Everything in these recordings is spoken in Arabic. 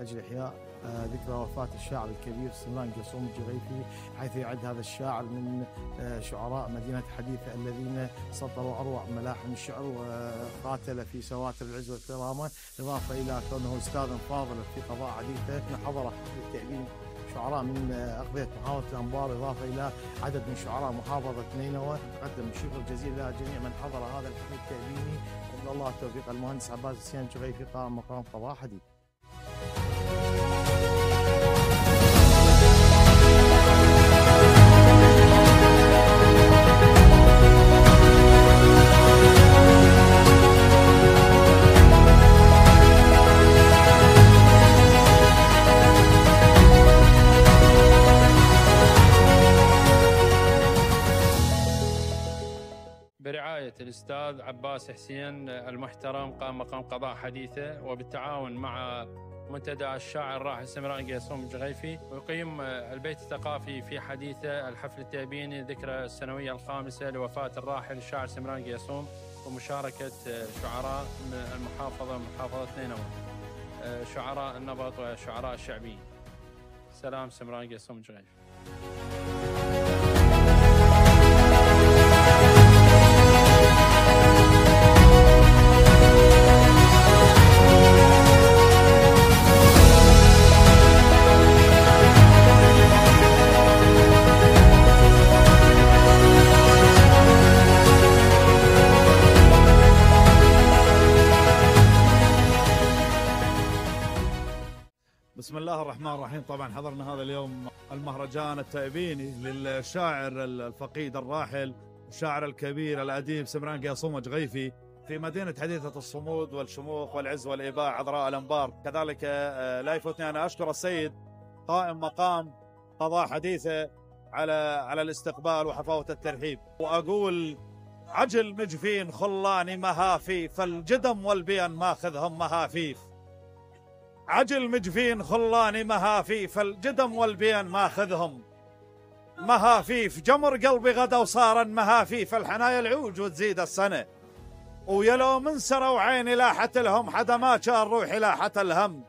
لأجل إحياء ذكرى وفاة الشاعر الكبير سلمان قيصوم الجغيفي، حيث يعد هذا الشاعر من شعراء مدينة حديثة الذين سطروا أروع ملاحم الشعر وقاتل في سواتر العز والكرامة، إضافة إلى كونه أستاذا فاضلا في قضاء حديثة. حضر التأبين شعراء من أقضية محافظة الأنبار، إضافة إلى عدد من شعراء محافظة نينوى. نقدم الشكر الجزيل لجميع من حضر هذا الحفل التأبيني، ومن الله التوفيق. المهندس عباس السيان الجغيفي قائم مقام قضاء حديث. برعاية الأستاذ عباس حسين المحترم قام مقام قضاء حديثة، وبالتعاون مع منتدى الشاعر الراحل سمران قيصوم الجغيفي، ويقيم البيت الثقافي في حديثة الحفل التأبيني ذكرى السنوية الخامسة لوفاة الراحل الشاعر سمران قيصوم، ومشاركة شعراء المحافظة محافظة نينوى، شعراء النبط وشعراء الشعبيين. سلام سمران قيصوم الجغيفي. بسم الله الرحمن الرحيم. طبعا حضرنا هذا اليوم المهرجان التأبيني للشاعر الفقيد الراحل الشاعر الكبير الأديب سمران قيصوم الجغيفي في مدينة حديثة الصمود والشموخ والعز والإيباع عذراء الأنبار. كذلك لا يفوتني أن أشكر السيد قائم مقام قضاء حديثة على الاستقبال وحفاوة الترحيب، وأقول عجل مجفين خلاني مهافيف، الجدم والبين ماخذهم مهافيف. عجل مجفين خلاني مهافيف، الجدم والبين ماخذهم مهافيف. جمر قلبي غدا وصارا مهافيف، الحنايا العوج وتزيد السنة. ويلو من سروا عيني لاحت لهم، حدا ما كان روحي لاحت الهم.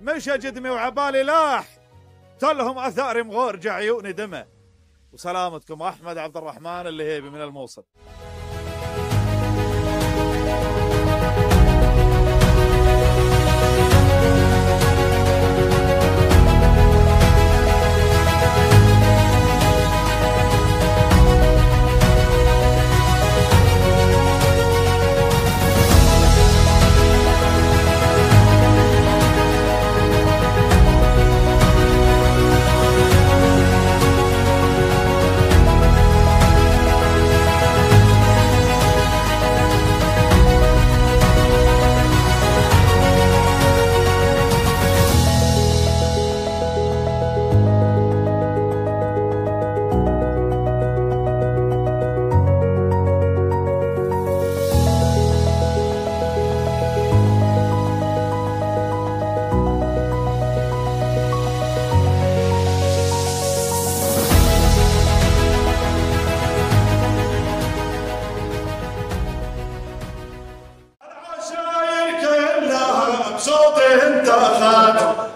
مش جدمي وعبالي لاح، تلهم اثاري مغورج عيوني دمه. وسلامتكم احمد عبد الرحمن اللهيبي من الموصل.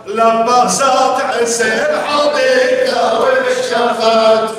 لباسات عسى الحديقة والشفات.